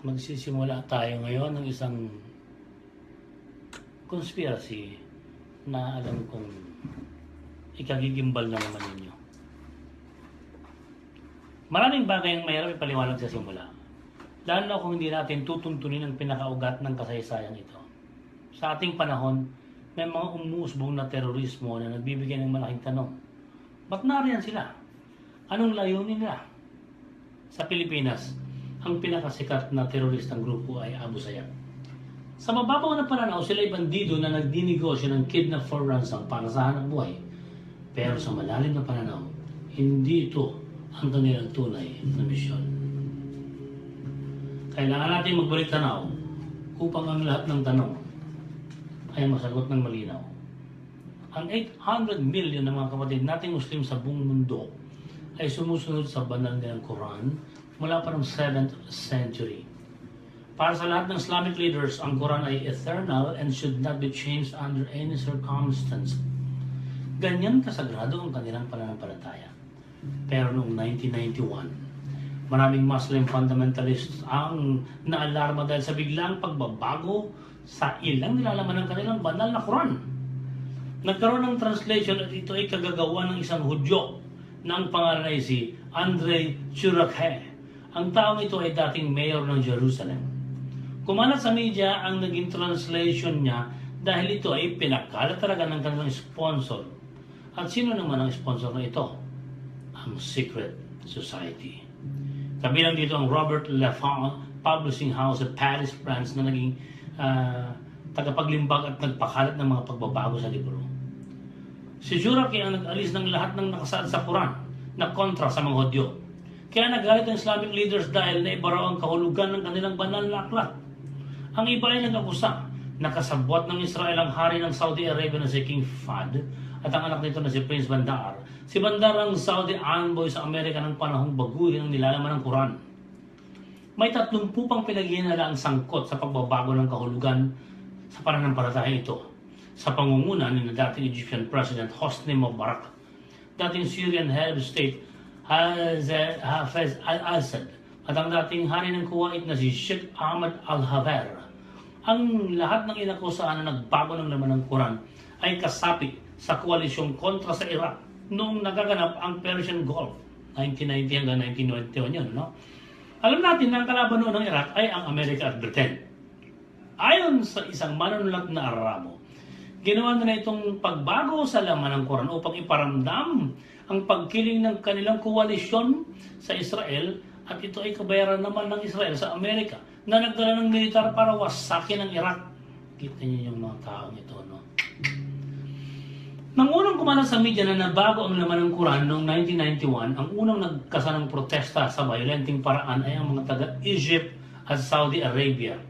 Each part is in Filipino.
Magsisimula tayo ngayon ng isang conspiracy na alam kong ikagigimbal na naman ninyo. Maraming bagay ang mahirap ipaliwanag sa simula. Lalo na kung hindi natin tutuntunin ang pinakaugat ng kasaysayan ito. Sa ating panahon, may mga umuusbong na terorismo na nagbibigay ng malaking tanong. Ba't nariyan sila? Anong layunin nila? Sa Pilipinas, ang pinakasikat na teroristang grupo ay Abu Sayyaf. Sa mababaw na pananaw, sila ay bandido na nagdinegosyo ng kidnap for ransom para sa hanap buhay. Pero sa malalim na pananaw, hindi ito ang kanilang tunay na misyon. Kailangan natin magbalik tanaw upang ang lahat ng tanong ay masagot ng malinaw. Ang 800 million ng mga kapatid nating Muslim sa buong mundo ay sumusunod sa banal nilang Quran mula pa ng 7th century. Para sa lahat ng Islamic leaders, ang Quran ay eternal and should not be changed under any circumstance. Ganyan kasagrado ang kanilang pananampalataya. Pero noong 1991, maraming Muslim fundamentalists ang naalarma dahil sa biglang pagbabago sa ilang nilalaman ng kanilang banal na Quran. Nagkaroon ng translation at ito ay kagagawa ng isang Hudyo na ang pangalan ay si Andrei Churokhe. Ang taong ito ay dating mayor ng Jerusalem. Kumalat sa media ang naging translation niya dahil ito ay pinakalat talaga ng kanilang sponsor. At sino naman ang sponsor na ito? Ang Secret Society. Kabilang dito ang Robert Laffont Publishing House sa Paris, France na naging tagapaglimbag at nagpakalat ng mga pagbabago sa libro. Si Churokhe ang nag-alis ng lahat ng nakasaad sa Quran na kontra sa mga Hudyo. Kaya nagalit ang Islamic leaders dahil naiba raw ang kahulugan ng kanilang banal na aklat. Ang iba ay nag-akusa na kasabwat ng Israel ang hari ng Saudi Arabia na si King Fahd at ang anak nito na si Prince Bandar. Si Bandar ang Saudi envoy sa Amerika ng panahong baguhin ang nilalaman ng Quran. May 30 pang pinaghinala ang sangkot sa pagbabago ng kahulugan sa pananampalataya ito sa pangunguna ni dating Egyptian President Hosni Mubarak, dating Syrian head of state Hafez al-Assad at ang dating hari ng Kuwait na si Sheikh Ahmad al-Haver. Ang lahat ng inakusahan na nagbago ng laman ng Quran ay kasapi sa koalisyong kontra sa Iraq noong nagaganap ang Persian Gulf 1990 hanggang 1991 yun, no? Alam natin na ang kalaban noon ng Iraq ay ang Amerika at Britain. Ayon sa isang manunulat na Arabo, ginawa nila itong pagbago sa laman ng Quran upang iparamdam ang pagkiling ng kanilang koalisyon sa Israel at ito ay kabayaran naman ng Israel sa Amerika na nagdala ng militar para wasakin ang Iraq. Kita niyo yung mga taong ito, no? Nang unang kumalat sa media na nabago ang laman ng Quran noong 1991, ang unang nagkasa ng protesta sa violenting paraan ay ang mga taga-Egypt at Saudi Arabia.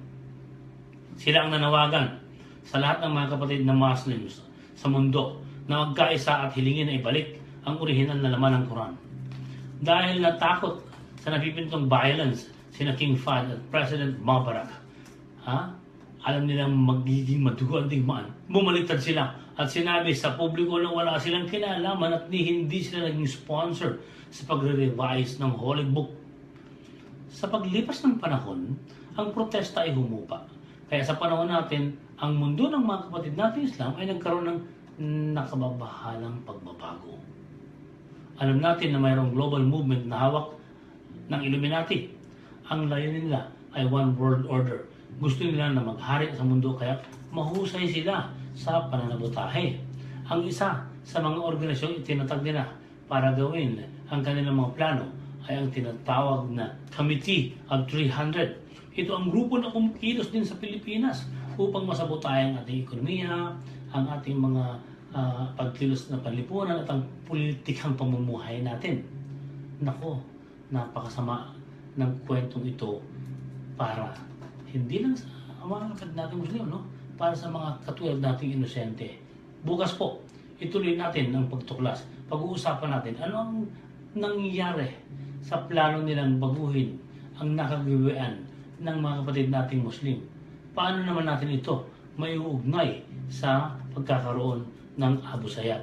Sila ang nanawagan sa lahat ng mga kapatid na Muslims sa mundo na magkaisa at hilingin na ibalik ang orihinal na laman ng Quran. Dahil natakot sa napipintong violence sina King Fahd at President Mubarak, alam nilang magiging madugo ang digmaan, bumaliktad sila at sinabi sa publiko na wala silang kinalaman at hindi sila naging sponsor sa pagre-revise ng Holy Book. Sa paglipas ng panahon, ang protesta ay humupa. Kaya sa panahon natin, ang mundo ng mga kapatid natin Islam ay nagkaroon ng nakababahalang pagbabago. Alam natin na mayroong global movement na hawak ng Illuminati. Ang layunin nila ay one world order. Gusto nila na maghari sa mundo kaya mahusay sila sa pananabutahe. Ang isa sa mga organisasyong itinatag nila para gawin ang kanilang mga plano ay ang tinatawag na Committee of 300. Ito ang grupo na kumikilos din sa Pilipinas upang masabotahe ang ating ekonomiya, ang ating mga pagkilos na panlipunan at ang politikang pamumuhay natin. Nako, napakasama ng kwentong ito para hindi lang sa mga kapatid natin Muslim, no? Para sa mga katulad nating inosente. Bukas po, ituloy natin ang pagtuklas. Pag-uusapan natin ano ang nangyayari sa plano nilang baguhin ang nakagawian ng mga kapatid nating Muslim. Paano naman natin ito may uugnay sa pagkakaroon ng Abu Sayyaf?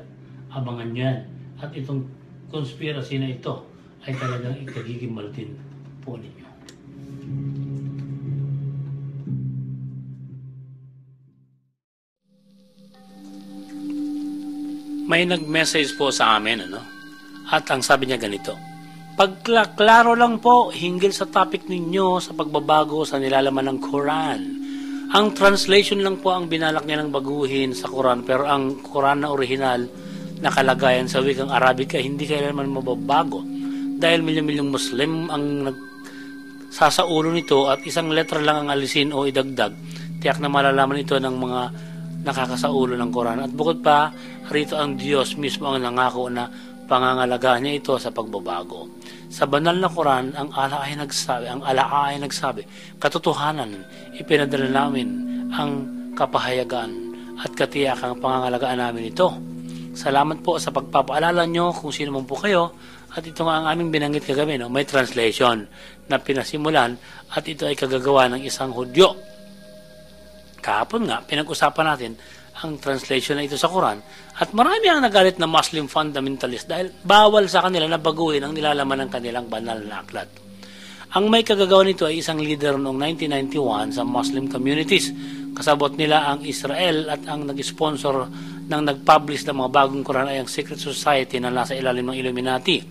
Abangan yan. At itong conspiracy na ito ay talagang ikagigimal din po ninyo. May nag-message po sa amin, At ang sabi niya ganito, pagklaro lang po hinggil sa topic ninyo sa pagbabago sa nilalaman ng Quran. Ang translation lang po ang binalak niya ng baguhin sa Quran, pero ang Quran na original na kalagayan sa wikang Arabic ay hindi kailanman mababago dahil milyong-milyong Muslim ang nagsasaulo nito at isang letra lang ang alisin o idagdag. Tiyak na malalaman ito ng mga nakakasaulo ng Quran. At bukod pa, rito ang Diyos mismo ang nangako na pangangalagaan niya ito sa pagbabago. Sa banal na Quran, ang ala ay nagsabi, katotohanan, ipinadala namin ang kapahayagan at katiyakang pangangalagaan namin ito. Salamat po sa pagpapaalala nyo kung sino man po kayo. At ito nga ang aming binanggit kagabi, may translation na pinasimulan at ito ay kagagawa ng isang Hudyo. Kahapon nga, pinag-usapan natin ang translation na ito sa Quran at marami ang nagalit na Muslim fundamentalist dahil bawal sa kanila na baguhin ang nilalaman ng kanilang banal na aklat. Ang may kagagawa nito ay isang leader noong 1991 sa Muslim communities. Kasabot nila ang Israel at ang nag-sponsor ng nag-publish ng mga bagong Quran ay ang Secret Society na nasa ilalim ng Illuminati.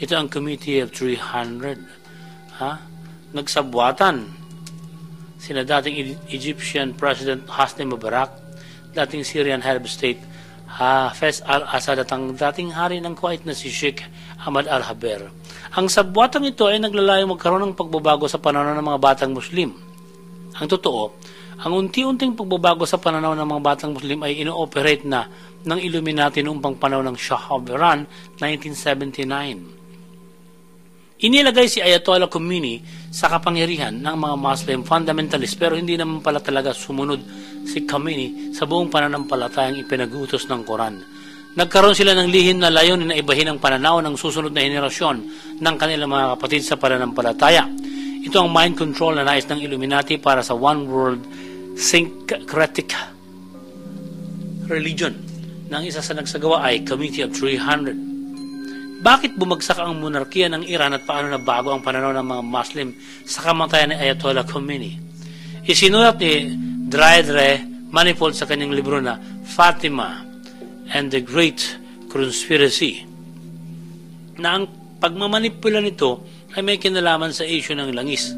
Ito ang Committee of 300. Nagsabwatan sina dating Egyptian President Hosni Mubarak, dating Syrian Head of State Hafez al-Assad at ang dating hari ng Kuwait na si Sheikh Ahmad al-Haber. Ang sabwatang ito ay naglalayong magkaroon ng pagbabago sa pananaw ng mga batang Muslim. Ang totoo, ang unti-unting pagbabago sa pananaw ng mga batang Muslim ay ino-operate na ng Illuminati noong pang panahon ng Shah of Iran, 1979. Inilagay si Ayatollah Khomeini sa kapangyarihan ng mga Muslim fundamentalist pero hindi naman pala talaga sumunod si Khomeini sa buong pananampalatayang ipinag-utos ng Quran. Nagkaroon sila ng lihim na layunin na ibahin ang pananaw ng susunod na henerasyon ng kanilang mga kapatid sa pananampalataya. Ito ang mind control na nais ng Illuminati para sa one world syncretic religion na ang isa sa nagsagawa ay Committee of 300. Bakit bumagsak ang monarkiya ng Iran at paano nabago ang pananaw ng mga Muslim sa kamatayan ni Ayatollah Khomeini? Isinulat ni Deirdre Manifold sa kanyang libro na Fatima and the Great Conspiracy na ang pagmamanipula nito ay may kinalaman sa issue ng langis.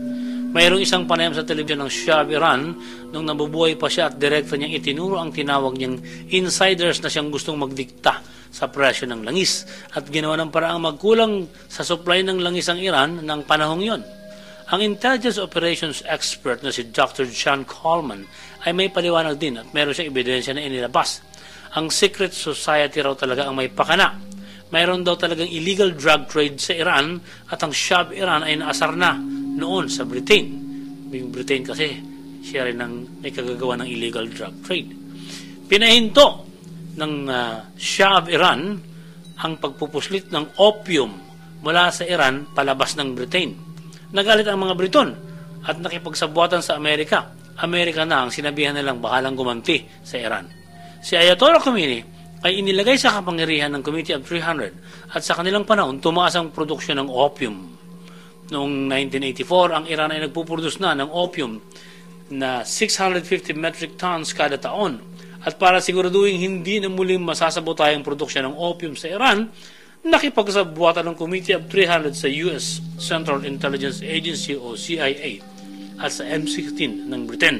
Mayroong isang panayam sa telebisyon ng Shah of Iran nung nabubuhay pa siya at direkta niyang itinuro ang tinawag niyang insiders na siyang gustong magdikta sa presyo ng langis at ginawa ng paraang magkulang sa supply ng langis ang Iran ng panahong yon. Ang intelligence operations expert na si Dr. John Coleman ay may paliwanag din at meron siyang ebidensya na inilabas. Ang secret society raw talaga ang may pakana. Mayroon daw talagang illegal drug trade sa Iran at ang Shah of Iran ay naasar na noon sa Britain. Yung Britain kasi siya rin ang may kagagawa ng illegal drug trade. Pinahinto ng Shah of Iran ang pagpupuslit ng opium mula sa Iran palabas ng Britain. Nagalit ang mga Briton at nakipagsabuatan sa Amerika. Amerika na ang sinabihan nilang bahalang gumanti sa Iran. Si Ayatollah Khomeini ay inilagay sa kapangyarihan ng Committee of 300 at sa kanilang panahon tumaas ang produksyon ng opium. Noong 1984, ang Iran ay nagpuproduce na ng opium na 650 metric tons kada taon. At para siguraduhin hindi na muling masasabotay ang produksyon ng opium sa Iran, nakipagsabuatan ng Committee of 300 sa US Central Intelligence Agency o CIA at sa M16 ng Britain.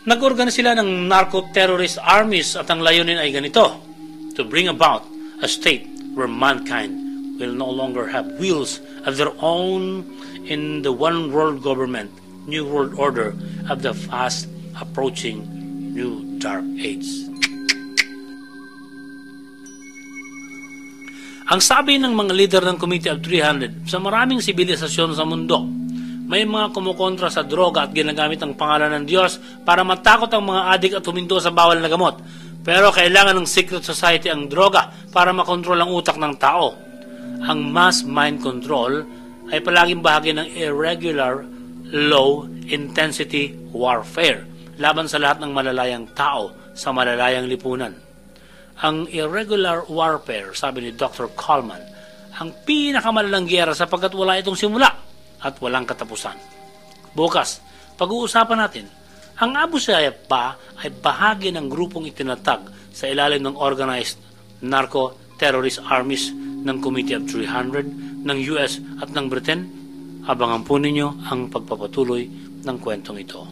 Nag-organize sila ng narco-terrorist armies at ang layunin ay ganito: to bring about a state where mankind will no longer have wills of their own in the one world government, new world order of the fast approaching new dark age. Ang sabi ng mga leader ng Committee of 300, sa maraming sibilisasyon sa mundo, may mga kumukontra sa droga at ginagamit ang pangalan ng Diyos para matakot ang mga adik at huminto sa bawal na gamot. Pero kailangan ng secret society ang droga para makontrol ang utak ng tao. Ang mass mind control ay palaging bahagi ng irregular, low-intensity warfare laban sa lahat ng malalayang tao sa malalayang lipunan. Ang irregular warfare, sabi ni Dr. Coleman, ang pinakamalalang giyera sapagkat wala itong simula at walang katapusan. Bukas, pag-uusapan natin Ang Abu Sayyaf pa ay bahagi ng grupong itinatag sa ilalim ng Organized Narco-Terrorist Armies ng Committee of 300 ng US at ng Britain. Abangan po ninyo ang pagpapatuloy ng kwentong ito.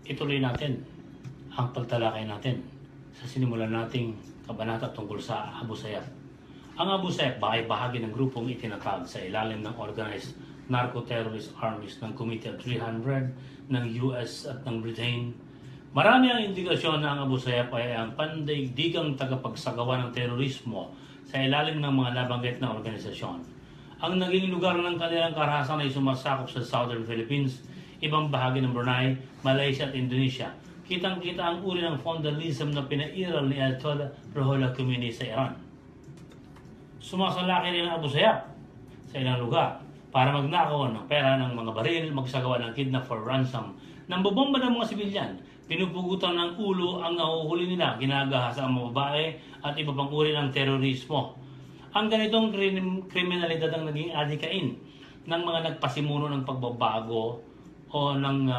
Ituloy natin ang pagtalakay natin sa sinimulan nating kabanata tungkol sa Abu Sayyaf. Ang Abu Sayyaf ay bahagi ng grupong itinatag sa ilalim ng Organized Narco-Terrorist Armies ng Committee of 300 ng US at ng Britain. Marami ang indikasyon na ang Abu Sayyaf ay ang pandaigdigang tagapagsagawa ng terorismo sa ilalim ng mga nabanggit na organisasyon. Ang naging lugar ng kanilang karahasan ay sumasakop sa Southern Philippines, ibang bahagi ng Brunei, Malaysia at Indonesia. Kitang-kita ang uri ng feudalism na pinairal ni Ayatollah Ruhollah Khomeini sa Iran. Sumasalaki rin ang Abu Sayyaf sa ilang lugar para magnakaw ng pera ng mga baril, magsagawa ng kidnap for ransom, nang bobomba ng mga sibilyan, pinupugutan ng ulo ang nahuhuli nila, ginagahas ang mga babae at iba pang uri ng terorismo. Ang ganitong kriminalidad ang naging adikain ng mga nagpasimuno ng pagbabago o ng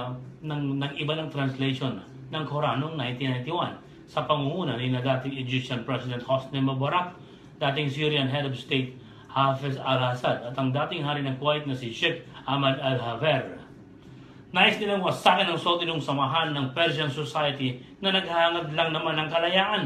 iba ng translation ng Quran noong 1991 sa pangunguna ni dating Egyptian President Hosni Mubarak, dating Syrian Head of State Hafez al-Assad at ang dating hari ng Kuwait na si Sheikh Ahmad al-Haver. Nais nilang wasakin ang solidong samahan ng Persian society na naghahangad lang naman ng kalayaan.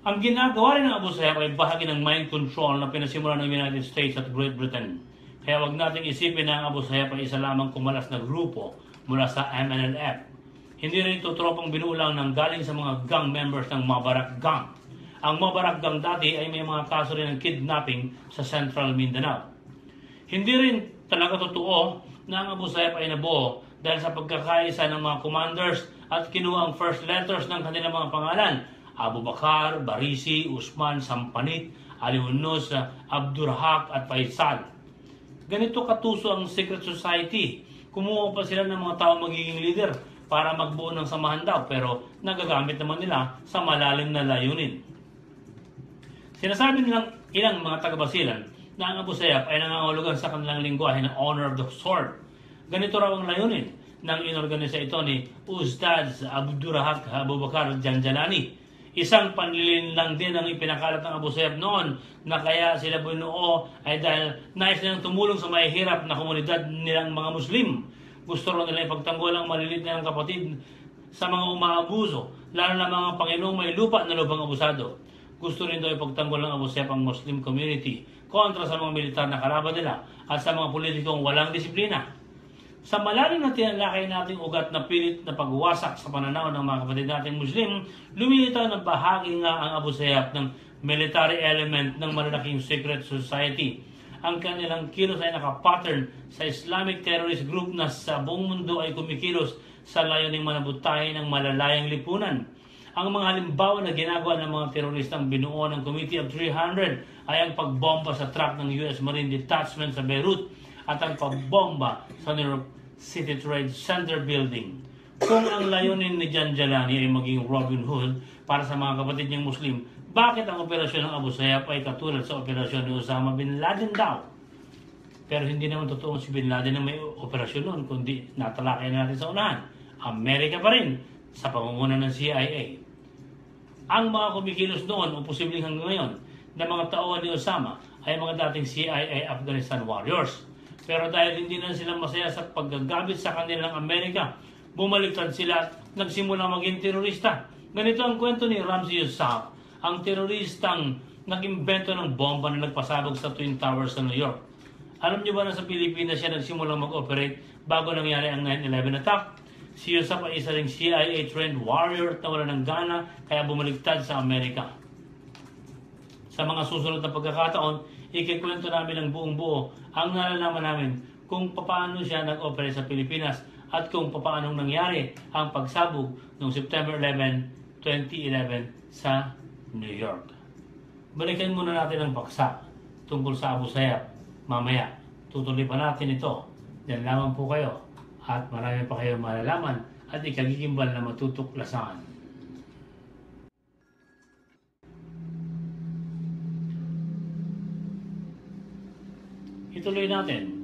Ang ginagawa rin ng Abu Sayyaf ay bahagi ng mind control na pinasimulan ng United States at Great Britain. Kaya wag nating isipin na ang Abu Sayyaf ay isa lamang kumalas na grupo mula sa MNLF. Hindi rin ito tropang binulang ng galing sa mga gang members ng Mubarak Gang. Ang Mubarak Gang dati ay may mga kaso rin ng kidnapping sa Central Mindanao. Hindi rin talaga totoo na ang Abu Sayyaf ay nabuo dahil sa pagkakaisa ng mga commanders at kinuha ang first letters ng kanilang mga pangalan: Abu Bakar, Barisi, Usman, Sampanit, Ali Unus, Abdurhaq at Faisal. Ganito katuso ang secret society. Kumuha pa sila ng mga tao magiging leader para magbuo ng samahan daw, pero nagagamit naman nila sa malalim na layunin. Sinasabi nilang ilang mga taga-Basilan na ang Abu Sayyaf ay nangangahulugan sa kanilang lingwahe ng honor of the sword. Ganito raw ang layunin ng inorganisa ito ni Ustaz Abdurrahaq Abu Bakar Janjalani. Isang panlilin lang din ang ipinakalat ng Abu Sayyaf noon na kaya sila binuo ay dahil nais nilang tumulong sa mahihirap na komunidad nilang mga Muslim. Gusto rin nila ipagtanggol ang malilit nilang kapatid sa mga umaabuso, lalo na mga Panginoong may lupa na lubang abusado. Gusto rin daw ipagtanggol ng Abu Sayyaf ang Muslim community kontra sa mga militar na kalaban nila at sa mga politikong walang disiplina. Sa malalim na tinalakay nating ugat na pilit na pagwasak sa pananaw ng mga kapatid nating Muslim, lumilitaw na bahagi nga ang Abu Sayyaf ng military element ng malalaking secret society. Ang kanilang kilos ay nakapattern sa Islamic terrorist group na sa buong mundo ay kumikilos sa layuning manabutahin ng malalayang lipunan. Ang mga halimbawa na ginagawa ng mga teroristang binuo ng Committee of 300 ay ang pagbomba sa truck ng US Marine Detachment sa Beirut at ang pagbomba sa New York City Trade Center building. Kung ang layunin ni Janjalani ay maging Robin Hood para sa mga kapatid niyang Muslim, bakit ang operasyon ng Abu Sayyaf ay katulad sa operasyon ni Osama Bin Laden daw? Pero hindi naman totoo si Bin Laden na may operasyon noon, kundi natalakay natin sa unahan. Amerika pa rin sa pangunguna ng CIA. Ang mga kumikilos noon o posibleng hanggang ngayon na mga tauhan ni Osama ay mga dating CIA Afghanistan warriors. Pero dahil hindi na sila masaya sa paggagamit sa kanilang Amerika, bumaliktad sila at nagsimula maging terorista. Ganito ang kwento ni Ramzi Yousaf, ang teroristang nag-imbento ng bomba na nagpasabog sa Twin Towers sa New York. Alam niyo ba na sa Pilipinas siya nagsimulang mag-operate bago nangyari ang 9/11 attack? Si Yousaf ay isa ring CIA-trained warrior na wala ng gana kaya bumaliktad sa Amerika. Sa mga susunod na pagkakataon, ikikwento namin ng buong buo ang nalalaman namin kung paano siya nag-operate sa Pilipinas at kung paanong nangyari ang pagsabog noong September 11, 2011 sa New York. Balikan muna natin ang paksa tungkol sa Abu Sayyaf mamaya. Tutuloy pa natin ito. Yan lamang po kayo at marami pa kayong malalaman at ikagigimbal na matutuklasan. Ituloy natin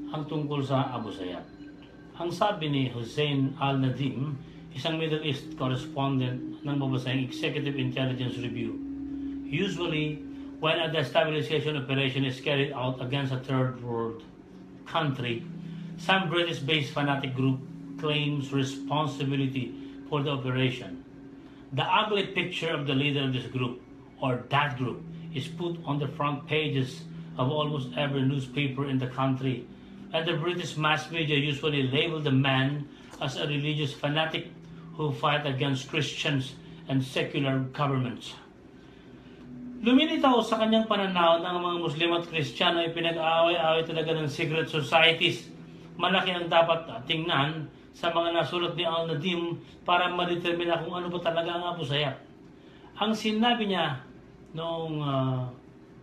ang tungkol sa Abu Sayyaf. Ang sabi ni Hussein Al-Nadim, isang Middle East correspondent ng mabasahing Executive Intelligence Review, usually when a destabilization operation is carried out against a third world country, some British-based fanatic group claims responsibility for the operation. The ugly picture of the leader of this group, or that group, is put on the front pages of almost every newspaper in the country, and the British mass media usually label the man as a religious fanatic who fight against Christians and secular governments. Lumilitaw sa kanyang pananaw na ang mga Muslim at Kristiyano ay pinag-aaway-aaway talaga ng secret societies. Malaki ang dapat tingnan sa mga nasulat ni Al-Nadim para ma-determine kung ano ba talaga ang Abu Sayyaf. Ang sinabi niya noong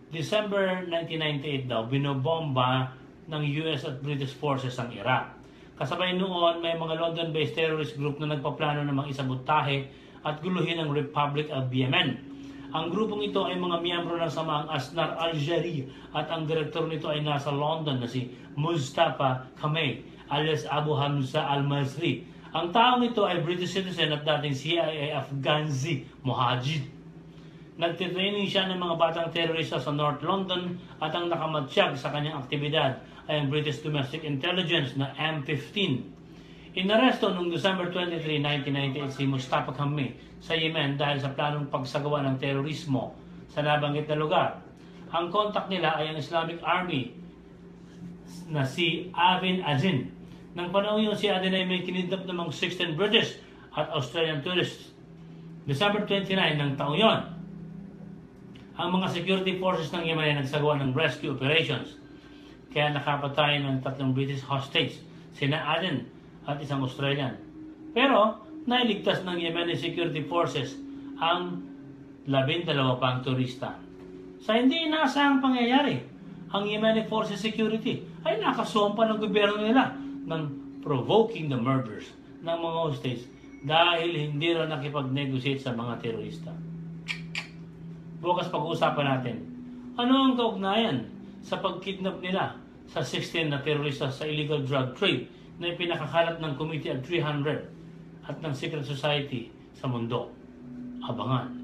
December 1998 daw, binobomba ng US at British forces ang Iraq. Kasabay noon, may mga London-based terrorist group na nagpaplano ng mga isabotahe at guluhin ang Republic of Yemen. Ang grupong ito ay mga miyembro ng samaang Ansar al-Sharia at ang direktor nito ay nasa London na si Mustafa Kamei alias Abu Hamza al-Masri. Ang taong ito ay British citizen at dating CIA Afghazi Mojahid. Nagtitraining siya ng mga batang terorista sa North London at ang nakamatsyag sa kanyang aktibidad ay ang British Domestic Intelligence na M15. Inaresto noong December 23, 1998 si Mustafa Kamei sa Yemen dahil sa planong pagsagawa ng terorismo sa nabanggit na lugar. Ang kontak nila ay ang Islamic Army na si Avin Azin. Nang panahon yun, si Azin ay may kinidnap ng mga 16 British at Australian tourists. December 29 ng taong yon, ang mga security forces ng Yemen ay nagsagawa ng rescue operations. Kaya nakapatay ng 3 British hostage, sina Aden at isang Australian. Pero nailigtas ng Yemeni security forces ang 12 pang turista. Sa hindi inaasahang pangyayari, ang Yemeni Forces Security ay nakasumpa ng gobyerno nila ng provoking the murders ng mga hostage dahil hindi raw nakipag-negotiate sa mga terorista. Bukas pag-uusapan natin, ano ang kaugnayan sa pagkidnap nila sa 16 na terorista sa illegal drug trade na ipinakakalat ng Committee of 300 at ng Secret Society sa mundo. Abangan.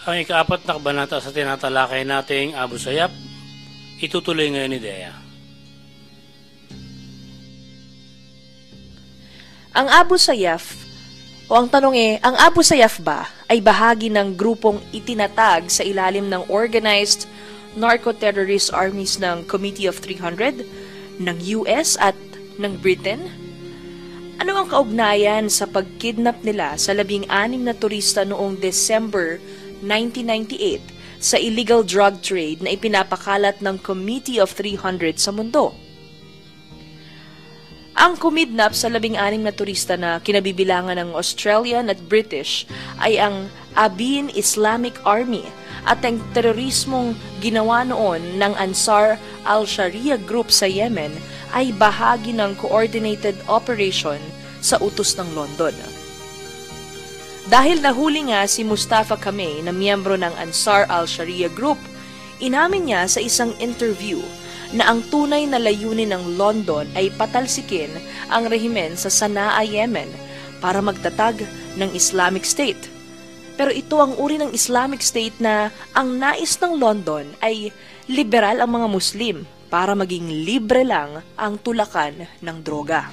Ang ika-4 na kabanata sa tinatalakay nating Abu Sayyaf, itutuloy ngayon ni Dea. Ang Abu Sayyaf, o ang tanong ang Abu Sayyaf ba ay bahagi ng grupong itinatag sa ilalim ng organized narco-terrorist armies ng Committee of 300, ng US at ng Britain? Ano ang kaugnayan sa pagkidnap nila sa 16 na turista noong December 1998 sa illegal drug trade na ipinapakalat ng Committee of 300 sa mundo? Ang kumidnap sa 16 na turista na kinabibilangan ng Australian at British ay ang Abin Islamic Army at ang terorismong ginawa noon ng Ansar al-Sharia Group sa Yemen ay bahagi ng coordinated operation sa utos ng London. Dahil nahuli nga si Mustafa Kamei na miyembro ng Ansar al-Sharia Group, inamin niya sa isang interview na ang tunay na layunin ng London ay patalsikin ang rehimen sa Sana'a, Yemen para magtatag ng Islamic State. Pero ito ang uri ng Islamic State na ang nais ng London ay liberal ang mga Muslim para maging libre lang ang tulakan ng droga.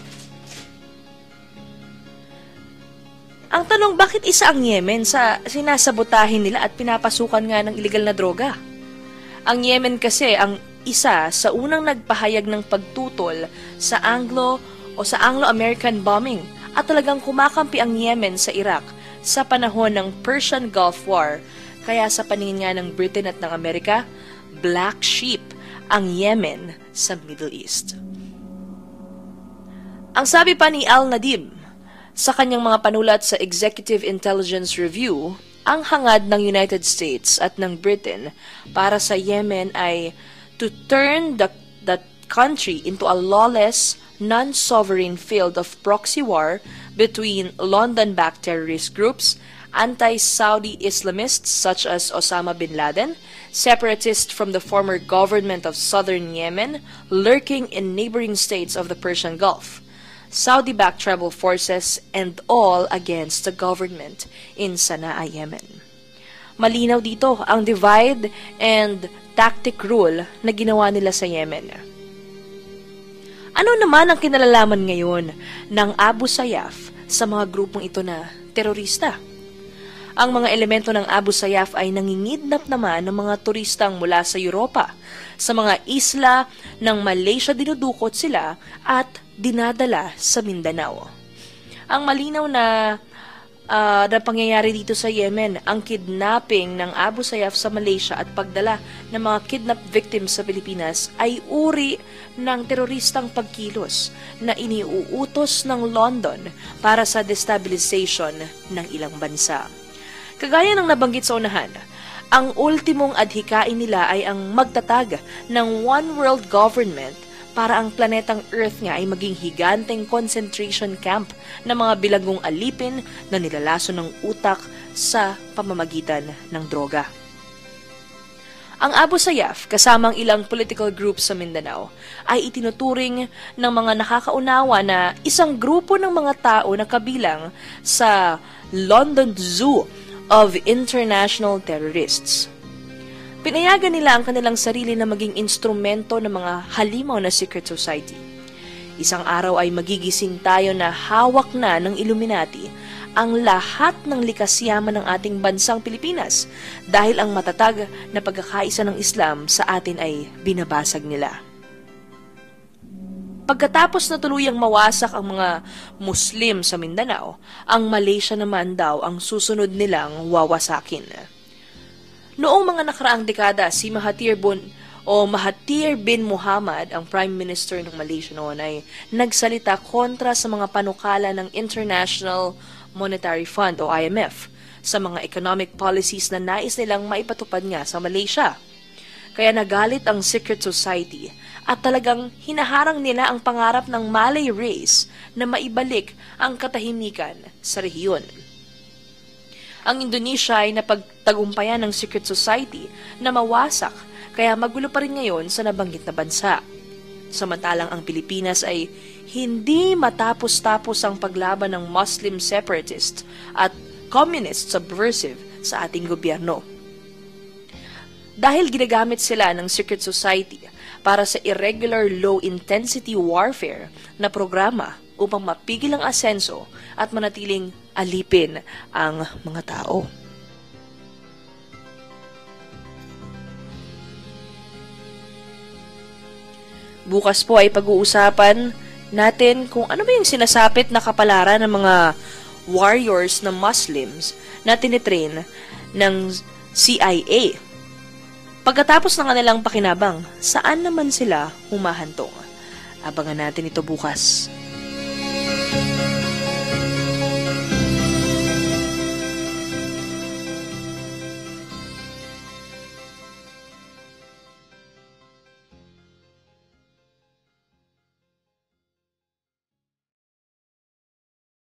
Ang tanong, bakit isa ang Yemen sa sinasabotahin nila at pinapasukan nga ng illegal na droga? Ang Yemen kasi ang isa sa unang nagpahayag ng pagtutol sa Anglo-American bombing at talagang kumakampi ang Yemen sa Iraq sa panahon ng Persian Gulf War. Kaya sa paningin nga ng Britain at ng Amerika, black sheep ang Yemen sa Middle East. Ang sabi pa ni Al-Nadim sa kanyang mga panulat sa Executive Intelligence Review, ang hangad ng United States at ng Britain para sa Yemen ay to turn the country into a lawless, non-sovereign field of proxy war between London-backed terrorist groups, anti-Saudi Islamists such as Osama bin Laden, separatists from the former government of southern Yemen lurking in neighboring states of the Persian Gulf, Saudi-backed tribal forces, and all against the government in Sana'a, Yemen. Malinaw dito ang divide and tactic rule na ginawa nila sa Yemen. Ano naman ang kinalalaman ngayon ng Abu Sayyaf sa mga grupong ito na terorista? Ang mga elemento ng Abu Sayyaf ay nangingidnap naman ng mga turistang mula sa Europa. Sa mga isla ng Malaysia dinudukot sila at dinadala sa Mindanao. Ang malinaw na pangyayari dito sa Yemen, ang kidnapping ng Abu Sayyaf sa Malaysia at pagdala ng mga kidnapped victims sa Pilipinas ay uri ng teroristang pagkilos na iniuutos ng London para sa destabilization ng ilang bansa. Kagaya ng nabanggit sa unahan, ang ultimong adhikain nila ay ang magtatag ng one world government para ang planetang Earth nga ay maging higanteng concentration camp ng mga bilanggong alipin na nilalaso ng utak sa pamamagitan ng droga. Ang Abu Sayyaf, kasamang ilang political groups sa Mindanao, ay itinuturing ng mga nakakaunawa na isang grupo ng mga tao na kabilang sa London Zoo of international terrorists. Pinayagan nila ang kanilang sarili na maging instrumento ng mga halimaw na secret society. Isang araw ay magigising tayo na hawak na ng Illuminati ang lahat ng likas yaman ng ating bansang Pilipinas dahil ang matatag na pagkakaisa ng Islam sa atin ay binabasag nila. Pagkatapos na tuluyang mawasak ang mga Muslim sa Mindanao, ang Malaysia naman daw ang susunod nilang wawasakin. Noong mga nakaraang dekada, si Mahathir bin Mohamad, ang Prime Minister ng Malaysia noon, ay nagsalita kontra sa mga panukala ng International Monetary Fund o IMF sa mga economic policies na nais nilang maipatupad nga sa Malaysia. Kaya nagalit ang secret society at talagang hinaharang nila ang pangarap ng Malay race na maibalik ang katahimikan sa rehiyon. Ang Indonesia ay napagtagumpayan ng secret society na mawasak, kaya magulo pa rin ngayon sa nabanggit na bansa. Samantalang ang Pilipinas ay hindi matapos-tapos ang paglaban ng Muslim separatist at communist subversive sa ating gobyerno. Dahil ginagamit sila ng secret society para sa irregular low-intensity warfare na programa upang mapigil ang asenso at manatiling alipin ang mga tao. Bukas po ay pag-uusapan natin kung ano ba yung sinasapit na kapalaran ng mga warriors na Muslims na tinitrain ng CIA. Pagkatapos ng kanilang pakinabang, saan naman sila humahantong? Abangan natin ito bukas.